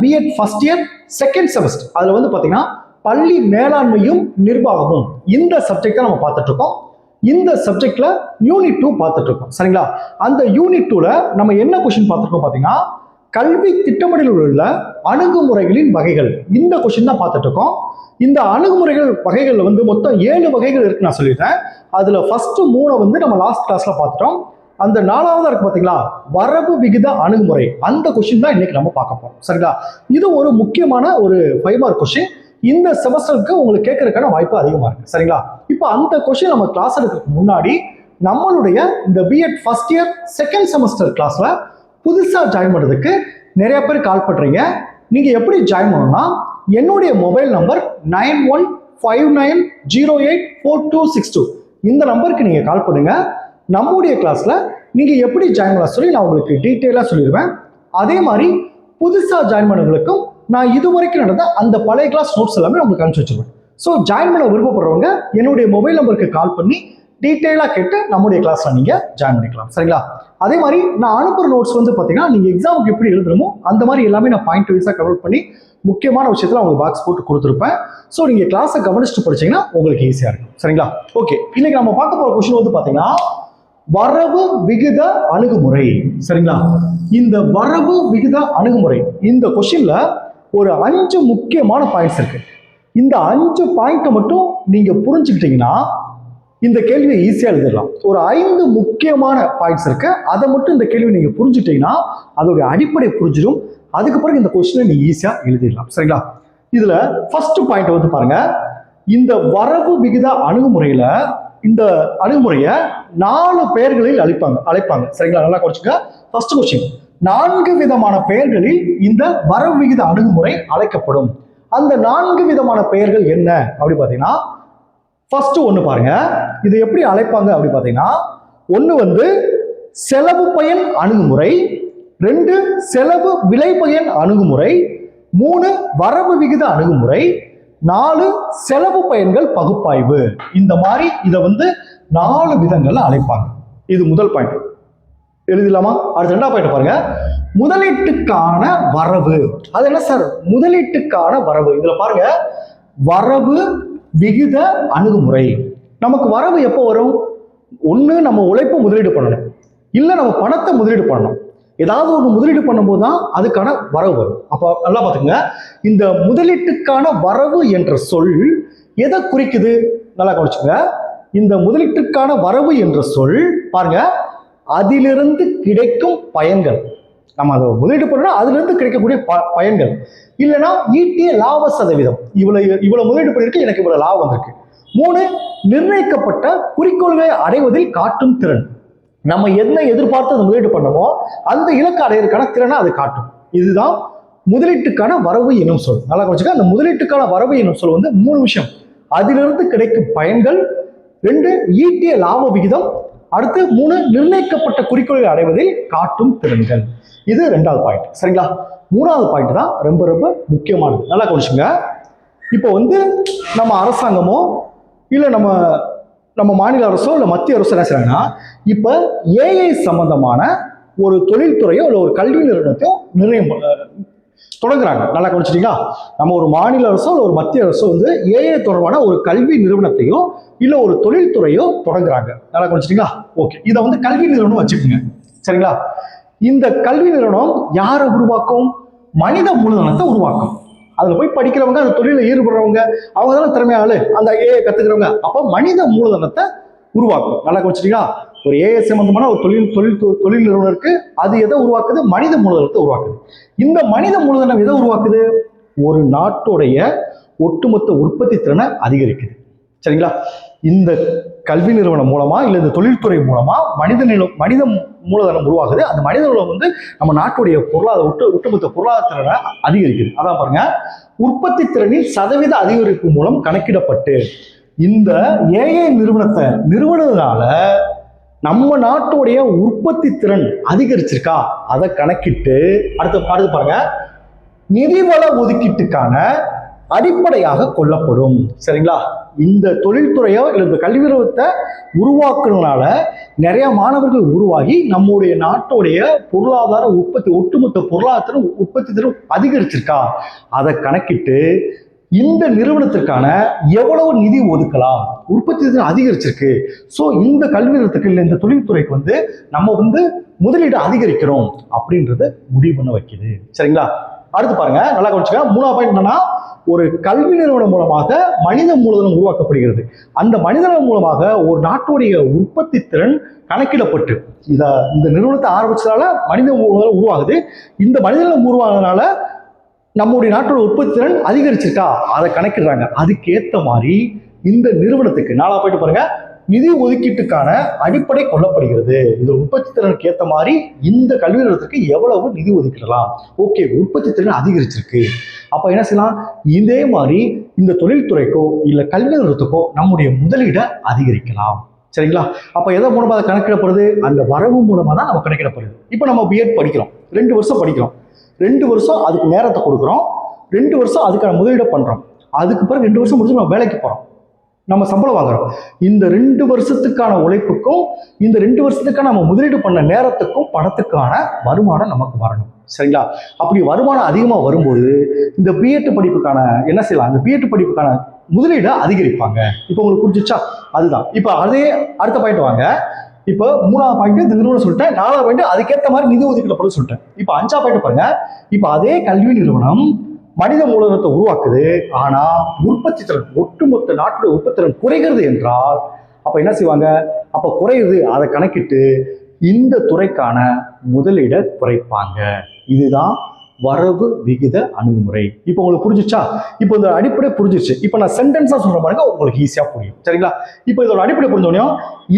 BEd first year second semester அதில் வந்து பார்த்தீங்கன்னா பள்ளி மேலாண்மையும் நிர்வாகமும் இந்த சப்ஜெக்ட் நம்ம பார்த்துட்டு இருக்கோம். இந்த சப்ஜெக்ட்ல யூனிட் 2 பார்த்துட்டு இருக்கோம். சரிங்களா? அந்த யூனிட் 2ல நம்ம என்ன கொஸ்டின் பார்த்துருக்கோம் பார்த்தீங்கன்னா, கல்வி திட்டமிடலில் உள்ள அணுகுமுறைகளின் வகைகள். இந்த கொஸ்டின் தான் பார்த்துட்டு இருக்கோம். இந்த அணுகுமுறைகள் வகைகள்ல வந்து மொத்தம் 7 வகைகள் இருக்கு நான் சொல்லிட்டேன். அதுல ஃபர்ஸ்ட் 3 வந்து நம்ம லாஸ்ட் கிளாஸ்ல பார்த்துட்டோம். அந்த 4வதா இருக்கு பாத்தீங்களா, வரவு விகித அணுகுமுறை. அந்த கொஸ்டின் தான் இன்னைக்கு நம்ம பார்க்க போறோம். சரிங்களா? இது ஒரு முக்கியமான ஒரு 5 மார்க் கொஸ்டின். இந்த செமஸ்டருக்கு உங்களுக்கு கேட்கறதுக்கான வாய்ப்பு அதிகமா இருக்கு. சரிங்களா? இப்போ அந்த கொஸ்டின் நம்ம கிளாஸ் எடுக்கிறதுக்கு முன்னாடி நம்மளுடைய இந்த BEd first year second semester கிளாஸ்ல புதுசா ஜாயின் பண்றதுக்கு நிறைய பேர் கால் பண்றீங்க. நீங்க எப்படி ஜாயின் பண்ணணும்னா, என்னுடைய மொபைல் நம்பர் 9159084262 இந்த நம்பருக்கு நீங்க கால் பண்ணுங்க. நம்முடைய கிளாஸ்ல நீங்க எப்படி ஜாயின் பண்ண சொல்லி நான் உங்களுக்கு டீட்டெயிலா சொல்லிடுவேன். அதே மாதிரி புதுசா ஜாயின் பண்ணவங்களுக்கும் நான் இதுவரைக்கும் நடந்த அந்த பழைய கிளாஸ் நோட்ஸ் எல்லாமே உங்களுக்கு அனுப்பிச்சு வச்சிருவேன். ஸோ ஜாயின் பண்ண விருப்பப்படுறவங்க என்னுடைய மொபைல் நம்பருக்கு கால் பண்ணி டீட்டெயிலா கேட்டு நம்முடைய கிளாஸ்ல நீங்க ஜாயின் பண்ணிக்கலாம். சரிங்களா? அதே மாதிரி நான் அனுப்புற நோட்ஸ் வந்து பாத்தீங்கன்னா, நீங்க எக்ஸாமுக்கு எப்படி எழுதணுமோ அந்த மாதிரி எல்லாமே நான் பாயிண்ட் வைஸா கன்வெர்ட் பண்ணி முக்கியமான விஷயத்துல உங்களுக்கு பாக்ஸ் போட்டு கொடுத்துருப்பேன். ஸோ நீங்க கிளாஸை கவனிச்சுட்டு படிச்சீங்கன்னா உங்களுக்கு ஈஸியா இருக்கும். சரிங்களா? ஓகே, இன்னைக்கு நம்ம பார்க்க போற கொஸ்டின் வந்து பாத்தீங்கன்னா, வரவு விகித அணுகுமுறை. சரிங்களா? இந்த வரவு விகித அணுகுமுறை இந்த கொஸ்டின்ல ஒரு 5 முக்கியமான பாயிண்ட்ஸ் இருக்கு. இந்த 5 பாயிண்ட்டை மட்டும் நீங்க புரிஞ்சுக்கிட்டீங்கன்னா இந்த கேள்வியை ஈஸியா எழுதிடலாம். ஒரு 5 முக்கியமான பாயிண்ட்ஸ் இருக்கு. அதை மட்டும் இந்த கேள்வி நீங்க புரிஞ்சுட்டீங்கன்னா அதோட அடிப்படை புரிஞ்சிடும். அதுக்கு பிறகு இந்த கொஸ்டினை நீங்க ஈஸியா எழுதிடலாம். சரிங்களா? இதுல ஃபர்ஸ்ட் பாயிண்ட் வந்து பாருங்க, இந்த வரவு விகித அணுகுமுறையில இந்த அணுகுமுறையை 4 பெயர்களில் அழைப்பாங்க. சரிங்களா? நல்லா குறைச்சுங்க. ஃபர்ஸ்ட் கொஸ்டின், 4 விதமான பெயர்களில் இந்த வரவு விகித அணுகுமுறை அழைக்கப்படும். அந்த 4 விதமான பெயர்கள் என்ன அப்படி பாத்தீங்கன்னா, ஃபர்ஸ்ட் ஒண்ணு பாருங்க, இது எப்படி அழைப்பாங்க அப்படி பாத்தீங்கன்னா, ஒண்ணு வந்து செலவு பயன் அணுகுமுறை, 2 செலவு விலை பயன் அணுகுமுறை, 3 வரவு விகித அணுகுமுறை, 4 செலவு பயன்கள் பகுப்பாய்வு. இந்த மாதிரி இதை வந்து 4 விதங்கள்ல அழைப்பாங்க. இது முதல் பாயிண்ட். எழுதிடலாமா? அடுத்த 2வது பாயிண்ட் பாருங்க, முதலீட்டுக்கான வரவு. அது என்ன சார் முதலீட்டுக்கான வரவு? இதுல பாருங்க, வரவு விகித அணுகுமுறை. நமக்கு வரவு எப்போ வரும்? ஒண்ணு நம்ம உழைப்பை முதலீடு பண்ணணும், இல்ல நம்ம பணத்தை முதலீடு பண்ணணும். ஏதாவது ஒரு முதலீடு பண்ணும்போது தான் அதுக்கான வரவு வரும். அப்போ நல்லா பாத்துங்க, இந்த முதலீட்டுக்கான வரவு என்ற சொல் எதை குறிக்குது? நல்லா கவனிச்சுங்க. இந்த முதலீட்டுக்கான வரவு என்ற சொல் பாருங்க, அதிலிருந்து கிடைக்கும் பயன்கள். நம்ம அதை முதலீடு பண்ணா அதுல இருந்து கிடைக்கக்கூடிய பயன்கள், இல்லைன்னா ஈட்டிய லாப சதவீதம். இவ்வளவு முதலீடு பண்ணிருக்கு, எனக்கு இவ்வளவு லாபம் வந்திருக்கு. 3 நிர்ணயிக்கப்பட்ட குறிக்கோள்களை அடைவதில் காட்டும் திறன். நம்ம என்ன எதிர்பார்த்து அந்த முதலீடு பண்ணமோ அந்த இலக்கு அடையிறதுக்கான திறனை அது காட்டும். இதுதான் முதலீட்டுக்கான வரவு என்னும் சொல். நல்லா கவனிச்சுக்க. அந்த முதலீட்டுக்கான வரவு என்னும் சொல் வந்து 3 விஷயம். அதிலிருந்து கிடைக்கும் பயன்கள், 2 ஈட்டிய லாப விகிதம், அடுத்து 3 நிர்ணயிக்கப்பட்ட குறிக்கோளை அடைவதில் காட்டும் திறன்கள். இது 2வது பாயிண்ட். சரிங்களா? 3வது பாயிண்ட் தான் ரொம்ப ரொம்ப முக்கியமானது. நல்லா கவனிச்சுங்க. இப்போ வந்து நம்ம அரசாங்கமோ இல்ல நம்ம மாநில அரசோ இல்ல மத்திய அரசோ என்ன செய்றாங்கன்னா, இப்ப ஏஐ சம்பந்தமான ஒரு தொழில்துறையோ இல்ல ஒரு கல்வி நிறுவனத்தையோ தொடங்குறாங்க. நல்லா கவனிச்சிட்டீங்களா? நம்ம ஒரு மாநில அரசோ இல்ல ஒரு மத்திய அரசோ வந்து ஏஐ தொடர்பான ஒரு கல்வி நிறுவனத்தையோ இல்ல ஒரு தொழில்துறையோ தொடங்குறாங்க. நல்லா கவனிச்சிட்டீங்களா? ஓகே, இதை வந்து கல்வி நிறுவனம் வச்சுக்கோங்க. சரிங்களா? இந்த கல்வி நிறுவனம் யாரை உருவாக்கும்? மனித மூலதனத்தை உருவாக்கும். அதுல போய் படிக்கிறவங்க, அந்த தொழில ஈடுபடுறவங்க, அவங்க தானே திறமையாளு, அந்த ஏஐ கத்துக்கிறவங்க. அப்போ மனித மூலதனத்தை உருவாக்கும். நல்லா கவனிச்சிட்டீங்களா? ஒரு ஏஐ சம்பந்தமான ஒரு தொழில் நிறுவனம் இருக்கு. அது எதை உருவாக்குது? மனித மூலதனத்தை உருவாக்குது. இந்த மனித மூலதனம் எதை உருவாக்குது? ஒரு நாட்டுடைய ஒட்டுமொத்த உற்பத்தி திறனை அதிகரிக்குது. சரிங்களா? இந்த கல்வி நிறுவனம் மூலமா இல்ல இந்த தொழில்துறை மூலமா மனித மூலதனம் உருவாகுது. அந்த மனித மூலம் வந்து நம்ம நாட்டுடைய ஒட்டுமொத்த பொருளாதார திறனை அதிகரிக்குது. அதான் பாருங்க, உற்பத்தி திறனின் சதவீத அதிகரிப்பு மூலம் கணக்கிடப்பட்டு இந்த ஏஐ நிறுவனத்தை நிறுவனத்தினால நம்ம நாட்டுடைய உற்பத்தி திறன் அதிகரிச்சிருக்கா அதை கணக்கிட்டு அடுத்து பாருங்க, நிதிவள ஒதுக்கீட்டுக்கான அடிப்படையாக கொள்ளப்படும். சரிங்களா? இந்த தொழில்துறையோ இல்லை இந்த கல்வி நிறுவனத்தை உருவாக்குறதுனால நிறைய மாணவர்கள் உருவாகி நம்முடைய நாட்டுடைய பொருளாதார உற்பத்தி, ஒட்டுமொத்த பொருளாதார உற்பத்தி திறன் அதிகரிச்சிருக்கா, அதை கணக்கிட்டு இந்த நிறுவனத்திற்கான எவ்வளவு நிதி ஒதுக்கலாம், உற்பத்தி திறன் அதிகரிச்சிருக்கு, ஸோ இந்த கல்வி நிறுவனத்துக்கு இல்லை இந்த தொழில்துறைக்கு நம்ம முதலீடு அதிகரிக்கிறோம் அப்படின்றத முடிவு பண்ண வைக்குது. சரிங்களா? அடுத்து பாருங்க, நல்லா கவனிச்சுக்க. 3வது பாயிண்ட் என்னன்னா, ஒரு கல்வி நிறுவனம் மூலமாக மனித மூலதனம் உருவாக்கப்படுகிறது. அந்த மனிதனம் மூலமாக ஒரு நாட்டுடைய உற்பத்தி திறன் கணக்கிடப்பட்டு இந்த நிறுவனத்தை ஆரம்பிச்சதால மனித மூலதனம் உருவாகுது. இந்த மனிதனம் உருவானதுனால நம்முடைய நாட்டோட உற்பத்தி திறன் அதிகரிச்சிருக்கா அதை கணக்கிடுறாங்க. அதுக்கேற்ற மாதிரி இந்த நிறுவனத்துக்கு 4வது பாயிண்ட் பாருங்க, நிதி ஒதுக்கீட்டுக்கான அடிப்படை கொள்ளப்படுகிறது. இந்த உற்பத்தி திறனுக்கு ஏற்ற மாதிரி இந்த கல்வி நிறுவனத்துக்கு எவ்வளவு நிதி ஒதுக்கிடலாம். ஓகே, உற்பத்தி திறன் அதிகரிச்சிருக்கு, அப்ப என்ன செய்யலாம், இதே மாதிரி இந்த தொழில்துறைக்கோ இல்ல கல்வி நிறுவனத்துக்கோ நம்முடைய முதலீடை அதிகரிக்கலாம். சரிங்களா? அப்ப எதை மூலமா அதை கணக்கிடப்படுது, அந்த வரவு மூலமா தான் நம்ம கணக்கிடப்படுது. இப்போ நம்ம பிஎட் படிக்கிறோம், 2 வருஷம் படிக்கிறோம், 2 வருஷம் அதுக்கு நேரத்தை கொடுக்குறோம், 2 வருஷம் அதுக்கான முதலீடை பண்றோம், அதுக்கு பிறகு 2 வருஷம் முடிச்சு நம்ம வேலைக்கு போறோம், நம்ம சம்பளம் வாங்குறோம். இந்த 2 வருஷத்துக்கான உழைப்புக்கும் இந்த 2 வருஷத்துக்கான நம்ம முதலீடு பண்ண நேரத்துக்கும் பணத்துக்கான வருமானம் நமக்கு வரணும். சரிங்களா? அப்படி வருமானம் அதிகமாக வரும்போது இந்த பிஎட் படிப்புக்கான என்ன செய்யலாம், இந்த பிஎட் படிப்புக்கான முதலீடை அதிகரிப்பாங்க. இப்போ உங்களுக்கு புரிஞ்சிச்சா? அதுதான். இப்போ அதே அடுத்த பாயிண்ட் வாங்க. இப்போ 3வது பாயிண்ட் இந்த நிறுவனம் சொல்லிட்டேன், 4வது பாயிண்ட் அதுக்கேற்ற மாதிரி நிதி ஒதுக்கீடு சொல்லிட்டேன். இப்போ 5வது பாயிண்ட் பாருங்க. இப்போ அதே கல்வி நிறுவனம் மனித மூலதனத்தை உருவாக்குது, ஆனா உற்பத்தி திறன், ஒட்டுமொத்த நாட்டுடைய உற்பத்தி திறன் குறைகிறது என்றால் அப்ப என்ன செய்வாங்க, அப்ப குறையுது, அதை கணக்கிட்டு இந்த துறைக்கான முதலீடை குறைப்பாங்க. இதுதான் வரவு விகித அணுகுமுறை. இப்போ உங்களுக்கு புரிஞ்சிச்சா? இப்போ இந்த அடிப்படை புரிஞ்சிச்சு. இப்போ நான் சென்டென்ஸா சொல்ற பாருங்க, உங்களுக்கு ஈஸியா புரியும். சரிங்களா? இப்போ இதோட அடிப்படை புரிஞ்சோடனே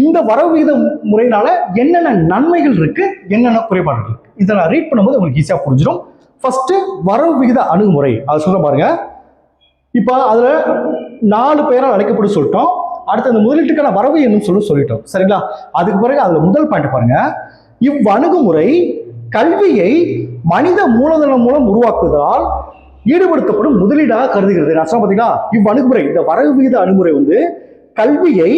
இந்த வரவு விகித முறையினால என்னென்ன நன்மைகள் இருக்கு, என்னென்ன குறைபாடுகள் இருக்கு, இதை நான் ரீட் பண்ணும்போது உங்களுக்கு ஈஸியா புரிஞ்சிடும். ஃபர்ஸ்ட் வரவு விகித அணுகுமுறை, அதை சொல்ற பாருங்க. இப்போ அதுல 4 பெயரால் அழைக்கப்படும் சொல்லிட்டோம். அடுத்து அந்த முதலீட்டுக்கான வரவு என்னும் சொல்லிட்டோம். சரிங்களா? அதுக்கு பிறகு அதுல முதல் பாயிண்ட் பாருங்க, இவ்வணுகுமுறை கல்வியை மனித மூலதனம் மூலம் உருவாக்குவதால் ஈடுபடுத்தப்படும் முதலீடாக கருதுகிறது. நான் சொன்ன பாத்தீங்களா, இவ்வணுகுமுறை, இந்த வரவு விகித அணுகுமுறை கல்வியை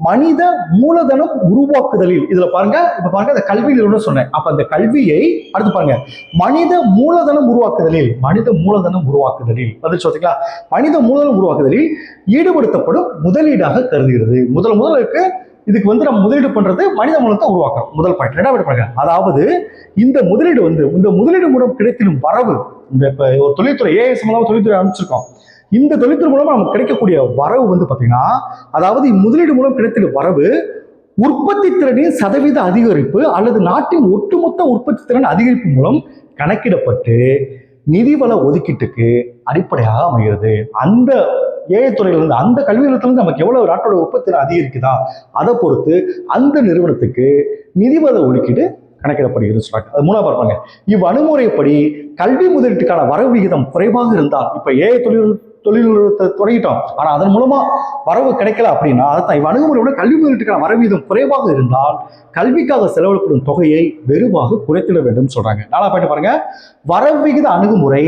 மனித மூலதனம் உருவாக்குதலில், இதுல பாருங்க, இப்ப பாருங்க, இந்த கல்வி நிறுவனம் சொன்னேன். அப்ப அந்த கல்வியை அடுத்து பாருங்க, மனித மூலதனம் உருவாக்குதலில், மனித மூலதனம் உருவாக்குதலில் பதில் சொல்றீங்களா, மனித மூலதனம் உருவாக்குதலில் ஈடுபடுத்தப்படும் முதலீடாக கருதுகிறது. முதலுக்கு இதுக்கு நம்ம முதலீடு பண்றது மனித மூலத்தை உருவாக்குறோம். முதல் பாயிண்ட். 2வது பாருங்க, அதாவது இந்த முதலீடு இந்த முதலீடு மூலம் கிடைத்திடும் வரவு, இந்த இப்ப ஒரு தொழில்துறை ஏஎஸ் மூலமா தொழில்துறை அமைச்சிருக்கோம், இந்த தொழில்துறை மூலமா நமக்கு கிடைக்கக்கூடிய வரவு பாத்தீங்கன்னா, அதாவது முதலீடு மூலம் கிடைத்திடும் வரவு உற்பத்தி திறனின் சதவீத அதிகரிப்பு அல்லது நாட்டின் ஒட்டுமொத்த உற்பத்தி திறன் அதிகரிப்பு மூலம் கணக்கிடப்பட்டு நிதிவள ஒதுக்கீட்டுக்கு அடிப்படையாக அமைகிறது. அந்த ஏழைத்துறையிலிருந்து, அந்த கல்வி நிறுவனத்திலிருந்து நமக்கு எவ்வளவு நாட்டோட உற்பத்தி திறன் அதிகரிக்குதா அதை பொறுத்து அந்த நிறுவனத்துக்கு நிதிவள ஒதுக்கீடு கணக்கிடப்படுகிறது சொல்றாங்க. அது 3வது பார்ப்பாங்க. இவ்வணுமுறைப்படி கல்வி முதலீட்டுக்கான வரவு விகிதம் குறைவாக இருந்தால், இப்ப ஏஐ தொழில் நிறுவனத்தை தொடங்கிட்டோம், ஆனா அதன் மூலமா வரவு கிடைக்கல அப்படின்னா, அதான் இவ்வணுமுறையோட கல்வி முதலீட்டுக்கான வரவு விகிதம் குறைவாக இருந்தால் கல்விக்காக செலவிடப்படும் தொகையை வெறுவாக குறைத்திட வேண்டும் சொல்றாங்க. 4வது பாயிண்ட் பாருங்க, வரவு விகித அணுகுமுறை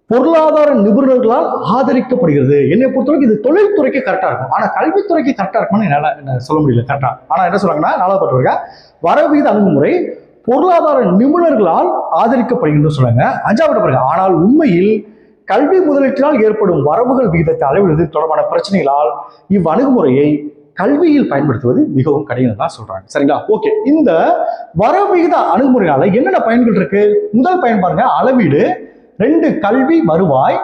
பொருளாதார நிபுணர்களால் ஆதரிக்கப்படுகிறது. என்னை பொறுத்தவரைக்கும் இது தொழில்துறைக்கு கரெக்டா இருக்கும், ஆனா கல்வித்துறைக்கு கரெக்டா இருக்கும்னு என்னால சொல்ல முடியல கரெக்டா. ஆனா என்ன சொல்றாங்கன்னா, 4வது பாயிண்ட் வரவு விகித அணுகுமுறை பொருளாதார நிபுணர்களால் ஆதரிக்கப்படுகிறது சொல்றாங்க. 5வது பாருங்க, ஆனால் உண்மையில் கல்வி முதலீட்டினால் ஏற்படும் வரவுகள் விகிதத்தை அளவிடுவது தொடர்பான பிரச்சனைகளால் இவ்வணுகுமுறையை கல்வியில் பயன்படுத்துவது மிகவும் கடினம் தான் சொல்றாங்க. சரிங்களா? ஓகே, இந்த வரவு விகித அணுகுமுறையால என்னென்ன பயன்கள் இருக்கு? முதல் பயன் பாருங்க, அளவீடு. 2 கல்வி வருவாய்.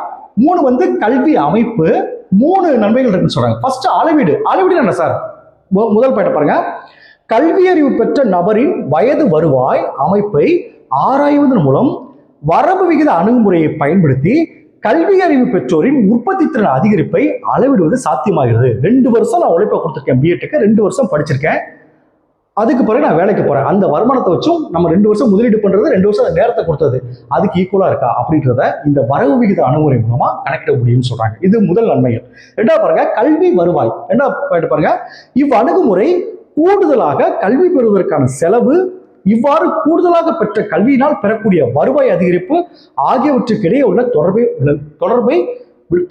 3 கல்வி அமைப்பு. 3 நன்மைகள் இருக்குன்னு சொல்றாங்க. ஃபர்ஸ்ட் அளவீடு. அளவீடு என்ன சார்? முதல் பாயிண்ட் பாருங்க, கல்வி அறிவு பெற்ற நபரின் வயது வருவாய் அமைப்பை ஆராய்வதன் மூலம் வரவு விகித அணுகுமுறையை பயன்படுத்தி கல்வி அறிவு பெற்றோரின் உற்பத்தி திறன் அதிகரிப்பை அளவிடுவது சாத்தியமாகிறது. 2 வருஷம் நான் உழைப்பை கொடுத்துருக்கேன், பிஎட்டுக்கு 2 வருஷம் படிச்சிருக்கேன், அதுக்கு பிறகு நான் வேலைக்கு போறேன், அந்த வருமானத்தை வச்சும் நம்ம 2 வருஷம் முதலீடு பண்றது, 2 வருஷம் நேரத்தை கொடுத்தது அதுக்கு ஈக்குவலா இருக்கா அப்படின்றத இந்த வரவு விகித அணுகுமுறை மூலமா கணக்கிட முடியும்னு சொல்றாங்க. இது முதல் நன்மைகள். 2வது பாருங்க, கல்வி வருவாய். 2வது பாருங்க, அணுகுமுறை கூடுதலாக கல்வி பெறுவதற்கான செலவு, இவ்வாறு கூடுதலாக பெற்ற கல்வியினால் பெறக்கூடிய வருவாய் அதிகரிப்பு ஆகியவற்றுக்கு இடையே உள்ள தொடர்பை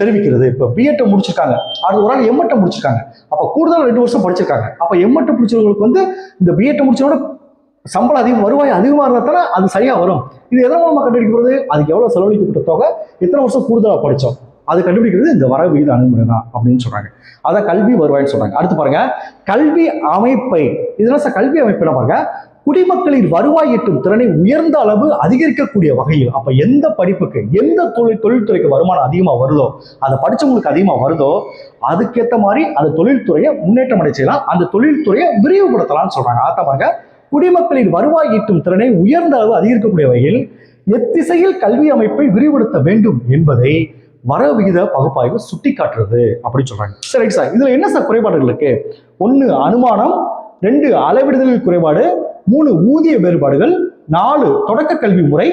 தெரிவிக்கிறது. இப்போ பிஎட்டை முடிச்சிருக்காங்க, அது ஒரு ஆள் எம்எட்டை முடிச்சிருக்காங்க, அப்போ கூடுதல் 2 வருஷம் படிச்சிருக்காங்க. அப்போ எம்எட்டை முடிச்சவங்களுக்கு வந்து இந்த பிஎட்டை முடிச்சோட சம்பளம் அதிகம், வருவாய் அதிகமாக இருந்தால் தானே அது சரியாக வரும். இது எதன் மூலமாக கண்டுபிடிக்கிறது? அதுக்கு எவ்வளோ செலவழிக்கப்பட்ட தொகை, எத்தனை வருஷம் கூடுதலாக படித்தோம், அது கண்டுபிடிக்கிறது இந்த வரவு விகித அணுகுமுறை தான் அப்படின்னு சொல்றாங்க. அதான் கல்வி வருவாய்ன்னு சொல்றாங்க. அடுத்து பாருங்க, கல்வி அமைப்பை, இதெல்லாம் கல்வி அமைப்பு பாருங்க, குடிமக்களின் வருவாய் ஈட்டும் திறனை உயர்ந்த அளவு அதிகரிக்கக்கூடிய வகையில். அப்ப எந்த படிப்புக்கு, எந்த தொழில்துறைக்கு வருமானம் அதிகமாக வருதோ, அதை படிச்சவங்களுக்கு அதிகமாக வருதோ, அதுக்கேற்ற மாதிரி அந்த தொழில்துறையை முன்னேற்றம் அடை செய்யலாம், அந்த தொழில்துறையை விரிவுபடுத்தலாம்னு சொல்றாங்க. அதான் பாருங்க, குடிமக்களின் வருவாய் ஈட்டும் திறனை உயர்ந்த அளவு அதிகரிக்கக்கூடிய வகையில் எத்திசையில் கல்வி அமைப்பை விரிவுபடுத்த வேண்டும் என்பதை வரவு விகித பகுப்பாய்வு சுட்டி காட்டுறது அப்படின்னு சொல்றாங்க. சரி சார், இதுல என்ன சார் குறைபாடுகள் இருக்கு? 1 அனுமானம், 2 அளவிடுதலில் குறைபாடு, 3 ஊதிய வேறுபாடுகள், 4 தொடக்க கல்வி முறை,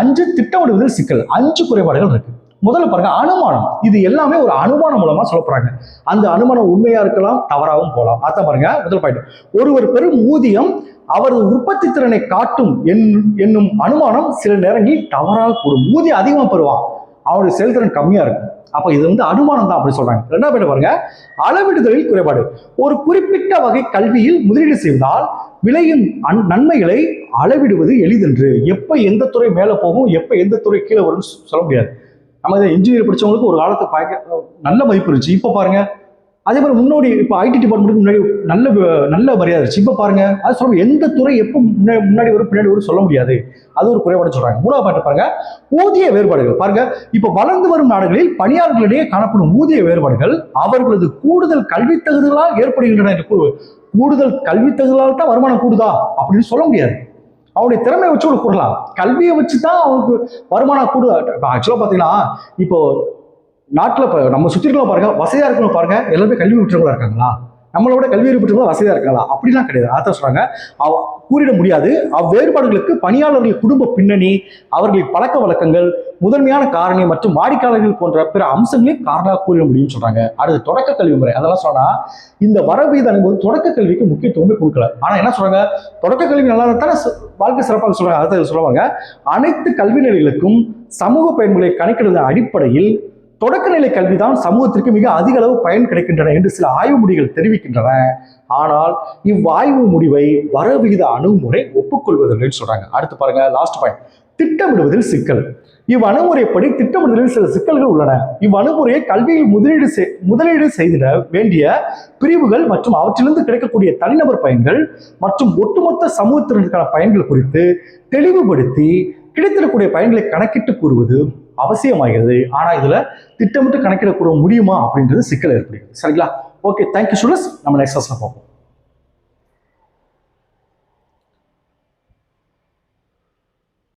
5 திட்டமிடுவதில் சிக்கல். 5 குறைபாடுகள் இருக்கு. முதல்ல பாருங்க, அனுமானம். இது எல்லாமே ஒரு அனுமானம் மூலமா சொல்ல போறாங்க. அந்த அனுமானம் உண்மையா இருக்கலாம், தவறாகவும் போகலாம். அதான் பாருங்க, முதல் பாயிண்ட், ஒருவர் பெரும் ஊதியம் அவரது உற்பத்தி திறனை காட்டும் என்னும் அனுமானம் சில நேரங்களில் தவறாக கூடும். ஊதியம் அதிகமா பெறுவான், அவருடைய செயல்திறன் கம்மியா இருக்கும். அப்ப இது வந்து அனுமானம் தான் அப்படி சொல்றாங்க. 2வது பாருங்க, அளவிடுதலில் குறைபாடு. ஒரு குறிப்பிட்ட வகை கல்வியில் முதலீடு செய்வதால் விளையும் நன்மைகளை அளவிடுவது எளிதென்று. எப்ப எந்த துறை மேல போகும், எப்ப எந்த துறை கீழே வரும்னு சொல்ல முடியாது. நம்ம இதை இன்ஜினியர் படிச்சவங்களுக்கு ஒரு காலத்து நல்ல மதிப்பு இருந்துச்சு. இப்ப பாருங்க, அதே மாதிரி முன்னாடி இப்போ ஐடி டிபார்ட்மெண்ட்டுக்கு முன்னாடி நல்ல மரியாதை இருந்துச்சு. இப்போ பாருங்க, அது சொல்ல எந்த துறை எப்போ முன்னாடி வரும் பின்னாடி வரும் சொல்ல முடியாது. அது ஒரு குறைபாடு சொல்றாங்க. 3வது பாயிண்ட் பாருங்க, ஊதிய வேறுபாடுகள். பாருங்க, இப்போ வளர்ந்து வரும் நாடுகளில் பணியாளர்களிடையே காணப்படும் ஊதிய வேறுபாடுகள் அவர்களது கூடுதல் கல்வி தகுதிகளால் ஏற்படுகின்றன. கூடுதல் கல்வி தகுதிகளால் தான் வருமானம் கூடுதா அப்படின்னு சொல்ல முடியாது. அவனுடைய திறமையை வச்சு அவனுக்கு கூடலாம், கல்வியை வச்சு தான் அவனுக்கு வருமானம் கூடுதா. ஆக்சுவலா பாத்தீங்கன்னா, இப்போ நாட்டில் இப்போ நம்ம சுற்றிருக்கலாம் பாருங்க, வசதியாக இருக்கணும் பாருங்க, எல்லாருமே கல்வி பெற்றவங்களா இருக்காங்களா? நம்மளோட கல்வி பெற்றவங்களா வசதியாக இருக்காங்களா? அப்படிலாம் கிடையாது. அதான் சொல்றாங்க, கூறிட முடியாது. அவ்வேறுபாடுகளுக்கு பணியாளர்கள் குடும்ப பின்னணி, அவர்களின் பழக்க வழக்கங்கள் முதன்மையான காரணி மற்றும் வாடிக்கையாளர்கள் போன்ற பிற அம்சங்களையும் காரணமாக கூறிட முடியும்னு சொல்றாங்க. அடுத்து தொடக்க கல்வி முறை. அதெல்லாம் சொன்னா இந்த வரவீத அனுபவம் தொடக்க கல்விக்கு முக்கியத்துவமே கொடுக்கல. ஆனா என்ன சொல்றாங்க, தொடக்க கல்வி நல்லா தானே வாழ்க்கை சிறப்பாக சொல்றாங்க. அதை சொல்லுவாங்க, அனைத்து கல்வி நிலைகளுக்கும் சமூக பயன்களை கணக்கிடுவதன் அடிப்படையில் தொடக்கநிலை கல்விதான் சமூகத்திற்கு மிக அதிக அளவு பயன் கிடைக்கின்றன என்று சில ஆய்வு முடிவுகள் தெரிவிக்கின்றன. ஆனால் இவ்வாய்வு முடிவை வரவிகித அணுகுமுறை ஒப்புக்கொள்வதில்லைன்னு சொல்றாங்க. அடுத்து பாருங்க, லாஸ்ட் பாயிண்ட், திட்டமிடுவதில் சிக்கல். இவ்வணுமுறைப்படி திட்டமிடுவதில் சில சிக்கல்கள் உள்ளன. இவ்வணுமுறையை கல்வியில் முதலீடு செய்திட வேண்டிய பிரிவுகள் மற்றும் அவற்றிலிருந்து கிடைக்கக்கூடிய தனிநபர் பயன்கள் மற்றும் ஒட்டுமொத்த சமூகத்தினருக்கான பயன்கள் குறித்து தெளிவுபடுத்தி கிடைத்திடக்கூடிய பயன்களை கணக்கிட்டு கூறுவது அவசியமாகிறது. ஆனா இதுல திட்டமிட்டு கணக்கிட கூற முடியுமா அப்படின்றது சிக்கல் ஏற்படுகிறது. சரிங்களா? Okay, thank you students. நம்ம நெக்ஸ்ட் கிளாஸ்ல பார்ப்போம்.